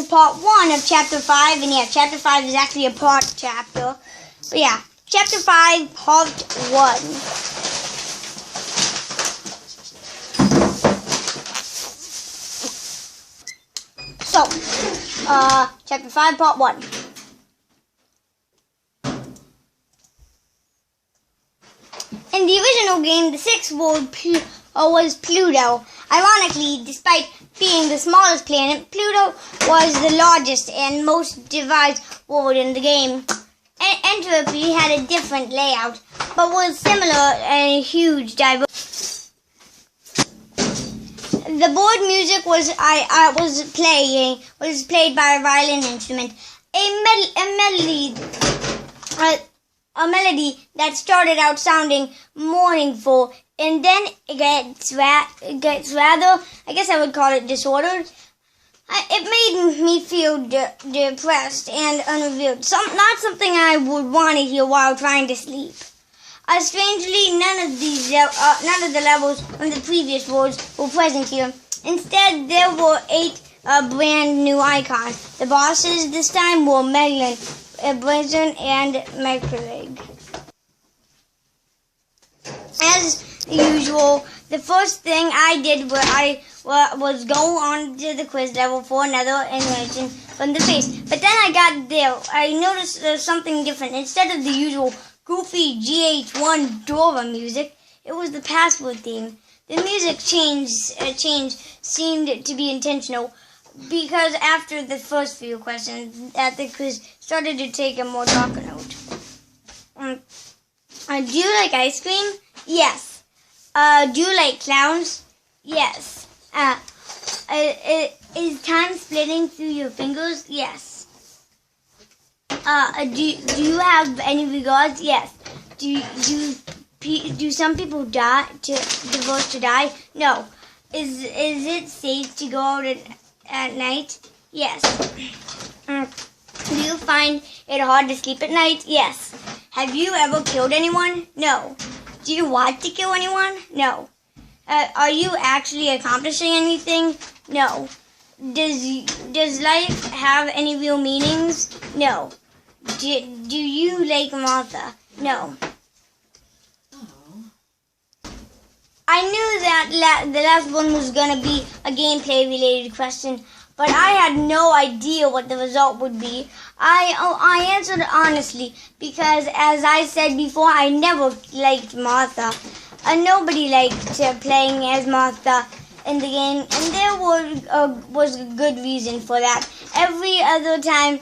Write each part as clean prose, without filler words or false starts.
part 1 of chapter 5, and yeah, chapter 5 is actually a part chapter. But yeah, chapter 5, part 1. So, chapter 5, part 1. In the original game, the sixth world was Pluto. Ironically, despite being the smallest planet, Pluto was the largest and most devised world in the game. Entropy had a different layout, but was similar and huge diversity. The board music was played by a violin instrument, a melody that started out sounding mournful, and then it gets rather, I guess I would call it disordered. It made me feel depressed and unrevealed. Not something I would want to hear while trying to sleep. Strangely, none of the levels from the previous worlds were present here. Instead, there were 8 brand new icons. The bosses this time were Megalon, Brazen, and Mercury. As usual, the first thing I did was go on to the quiz level for another animation from the face. But then I got there. I noticed something different. Instead of the usual goofy GH1 Dora music, it was the password theme. The music change seemed to be intentional, because after the first few questions at the quiz started to take a more darker note. Do you like ice cream? Yes. Do you like clowns? Yes. Is time splitting through your fingers? Yes. Do you have any regards? Yes. Do some people divorce to die? No. Is it safe to go out at night? Yes. Do you find it hard to sleep at night? Yes. Have you ever killed anyone? No. Do you want to kill anyone? No. Are you actually accomplishing anything? No. Does life have any real meanings? No. Do you like Martha? No. I knew that the last one was going to be a gameplay-related question, but I had no idea what the result would be. I answered honestly, because as I said before, I never liked Martha. Nobody liked playing as Martha in the game, and there was a good reason for that. Every other time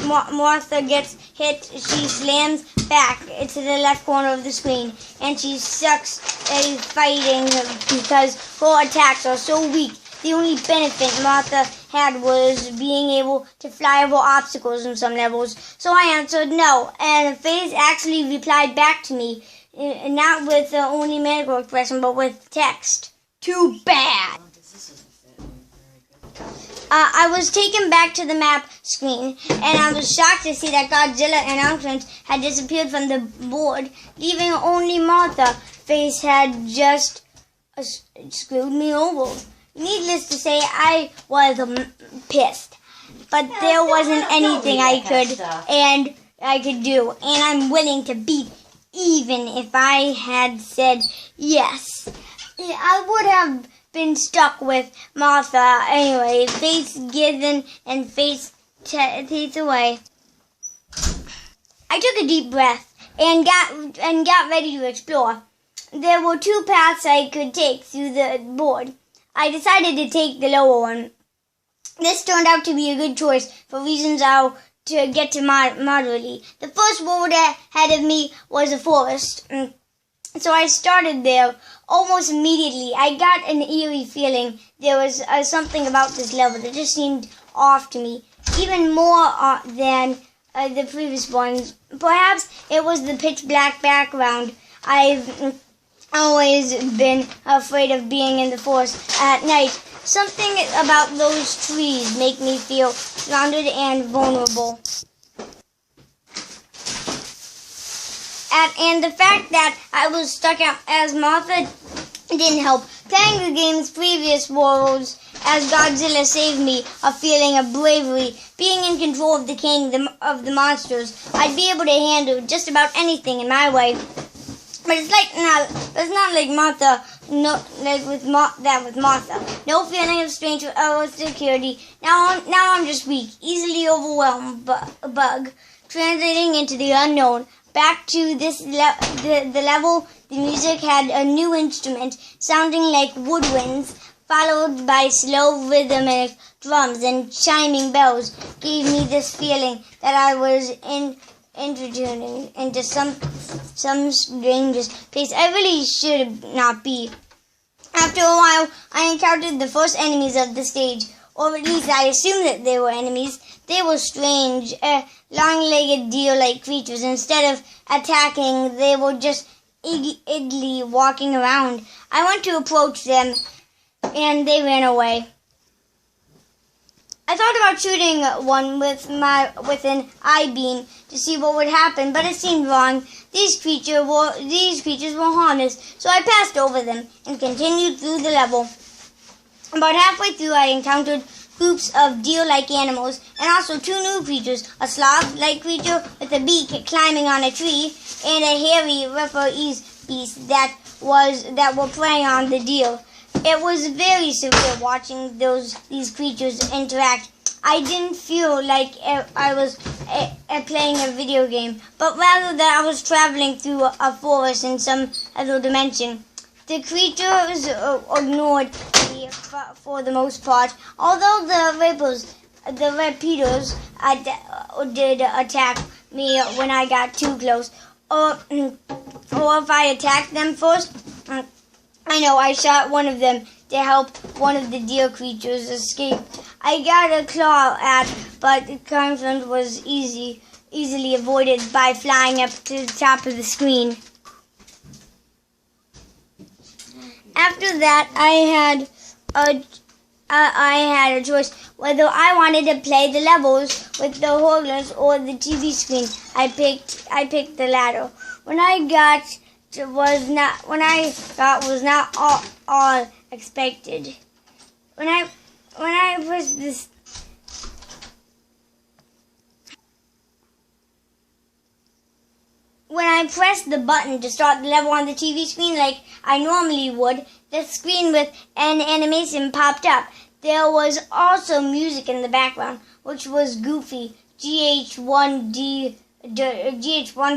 Martha gets hit, she slams back to the left corner of the screen, and she sucks at fighting because her attacks are so weak. The only benefit Martha had was being able to fly over obstacles in some levels. So I answered no, and FaZe actually replied back to me, not with the only medical expression, but with text. Too bad. I was taken back to the map screen, and I was shocked to see that Godzilla announcements had disappeared from the board, leaving only Martha. FaZe had just screwed me over. Needless to say, I was pissed, but there wasn't anything I could do, and I'm willing to beat even if I had said yes. I would have been stuck with Martha anyway. Face given and face takes away. I took a deep breath and got ready to explore. There were 2 paths I could take through the board. I decided to take the lower one. This turned out to be a good choice for reasons I'll get to moderately. The first world ahead of me was a forest, so I started there. Almost immediately, I got an eerie feeling. There was something about this level that just seemed off to me, even more than the previous ones. Perhaps it was the pitch black background. I've always been afraid of being in the forest at night. Something about those trees make me feel surrounded and vulnerable. And the fact that I was stuck out as Martha didn't help. Playing the game's previous worlds as Godzilla saved me a feeling of bravery. Being in control of the kingdom of the monsters, I'd be able to handle just about anything in my way. But it's not like Martha. No, like with Martha. No feeling of strange or security. Now I'm just weak, easily overwhelmed. Bug, translating into the unknown. Back to the level. The music had a new instrument, sounding like woodwinds, followed by slow rhythmic drums and chiming bells. Gave me this feeling that I was introducing into some strangest place I really should not be. After a while, I encountered the first enemies of the stage, or at least I assumed that they were enemies. They were strange, long-legged deer-like creatures. Instead of attacking, they were just idly walking around. I went to approach them, and they ran away. I thought about shooting one with an I-beam to see what would happen, but it seemed wrong. These creatures were harmless, so I passed over them and continued through the level. About halfway through, I encountered groups of deer-like animals and also two new creatures, a sloth-like creature with a beak climbing on a tree, and a hairy beast that were preying on the deer. It was very surreal watching these creatures interact. I didn't feel like I was playing a video game, but rather that I was traveling through a forest in some other dimension. The creatures ignored me for the most part, although the repeaters did attack me when I got too close, or if I attacked them first. I know, I shot one of them to help one of the deer creatures escape. I got a claw at, but the conflict was easily avoided by flying up to the top of the screen. After that, I had a choice whether I wanted to play the levels with the hurdles or the TV screen. I picked the latter. When I got was not all expected. When I pressed the button to start the level on the TV screen like I normally would, the screen with an animation popped up. There was also music in the background, which was goofy GH1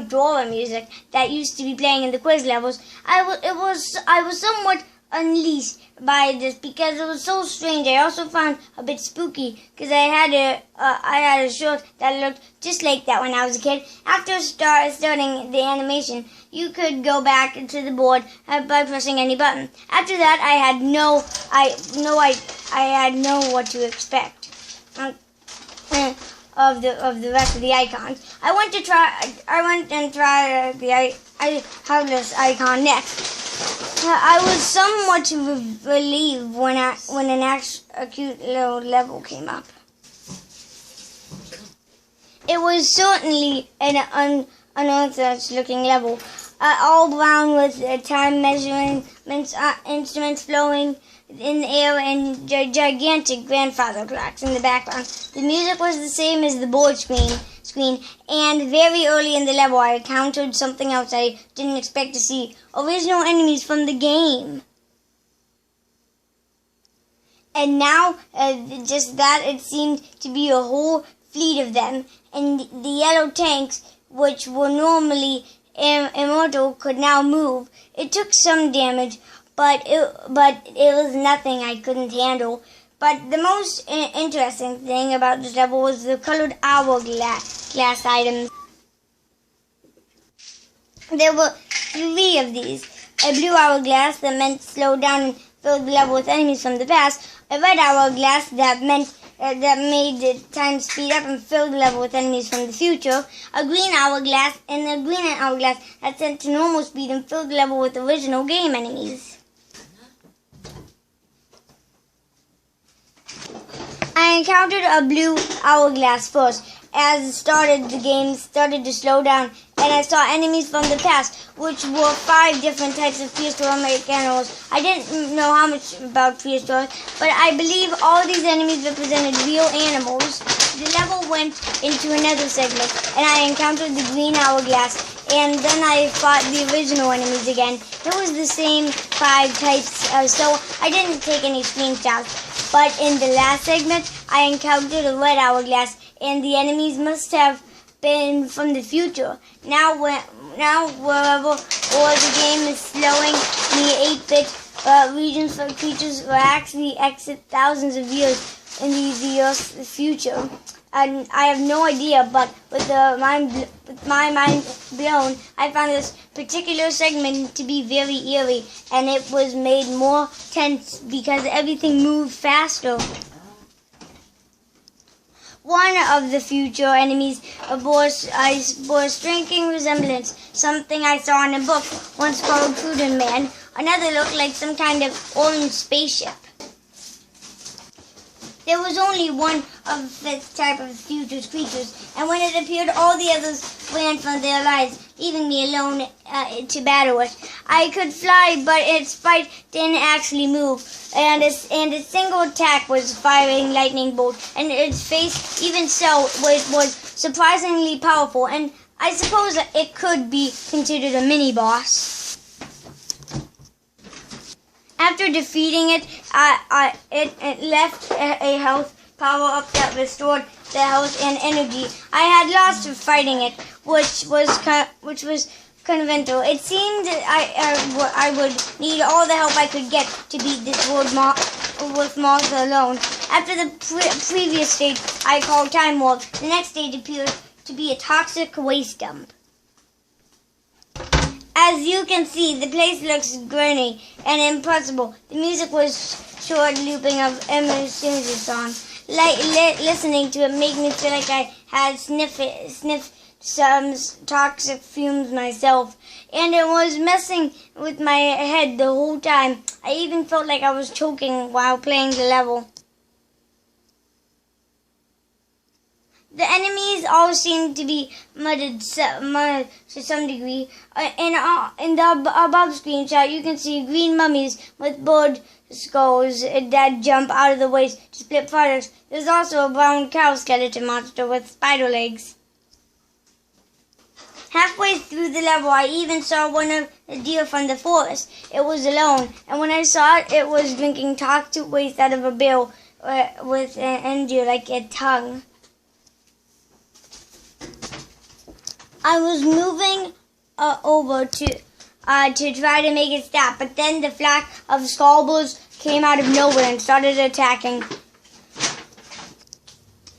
Dora music that used to be playing in the quiz levels. I was somewhat unleashed by this because it was so strange. I also found a bit spooky because I had a shirt that looked just like that when I was a kid. After starting the animation, you could go back to the board by pressing any button. After that, I had no what to expect of the rest of the icons. I went and tried the Howless icon next. I was somewhat relieved when a cute little level came up. It was certainly an unorthodox looking level, all brown with time measurement instruments flowing in the air and gigantic grandfather clocks in the background. The music was the same as the board screen, and very early in the level I encountered something else I didn't expect to see. Original enemies from the game. And now, just that, it seemed to be a whole fleet of them, and the yellow tanks, which were normally immortal, could now move. It took some damage, but it was nothing I couldn't handle. But the most interesting thing about this level was the colored hourglass items. There were 3 of these. A blue hourglass that meant slow down and fill the level with enemies from the past. A red hourglass that made the time speed up and fill the level with enemies from the future. A green hourglass, and a green hourglass that set to normal speed and filled the level with original game enemies. I encountered a blue hourglass first. As the game started to slow down and I saw enemies from the past, which were 5 different types of prehistoric animals. I didn't know how much about prehistoric, but I believe all these enemies represented real animals. The level went into another segment, and I encountered the green hourglass, and then I fought the original enemies again. It was the same 5 types, so I didn't take any screenshots. But in the last segment, I encountered a red hourglass, and the enemies must have been from the future. Now wherever or the game is slowing, the 8-bit regions for creatures will actually exit thousands of years in the Earth's future. And I have no idea, but with my mind blown, I found this particular segment to be very eerie, and it was made more tense because everything moved faster. One of the future enemies bore a striking resemblance, something I saw in a book once called Prudent Man. Another looked like some kind of orange spaceship. There was only one of this type of future creatures, and when it appeared, all the others ran for their lives, leaving me alone to battle it. I could fly, but its spike didn't actually move, and a single attack was firing lightning bolts, and its face, even so, was surprisingly powerful, and I suppose it could be considered a mini-boss. After defeating it, it left a health power-up that restored the health and energy I had lost fighting it, which was conventional. It seemed I would need all the help I could get to beat this world with Martha alone. After the previous stage I called Time Warp, the next stage appeared to be a toxic waste dump. As you can see, the place looks grainy and impossible. The music was short looping of Emma Stinger's song. Listening to it made me feel like I had sniffed some toxic fumes myself. And it was messing with my head the whole time. I even felt like I was choking while playing the level. The enemies all seem to be mudded to some degree. In the above screenshot, you can see green mummies with bird skulls that jump out of the waist to split products. There's also a brown cow skeleton monster with spider legs. Halfway through the level, I even saw one of the deer from the forest. It was alone, and when I saw it, it was drinking toxic waste out of a bill with an end like a tongue. I was moving over to try to make it stop, but then the flock of scalpers came out of nowhere and started attacking.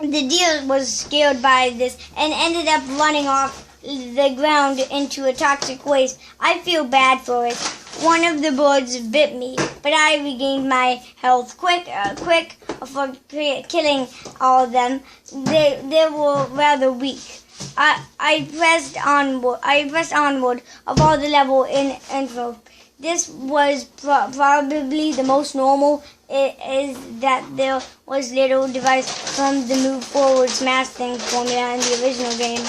The deer was scared by this and ended up running off the ground into a toxic waste. I feel bad for it. One of the birds bit me, but I regained my health quick for killing all of them. They were rather weak. I pressed onward of all the level in intro. This was probably the most normal. It is that there was little device from the move forward smash thing formula in the original game.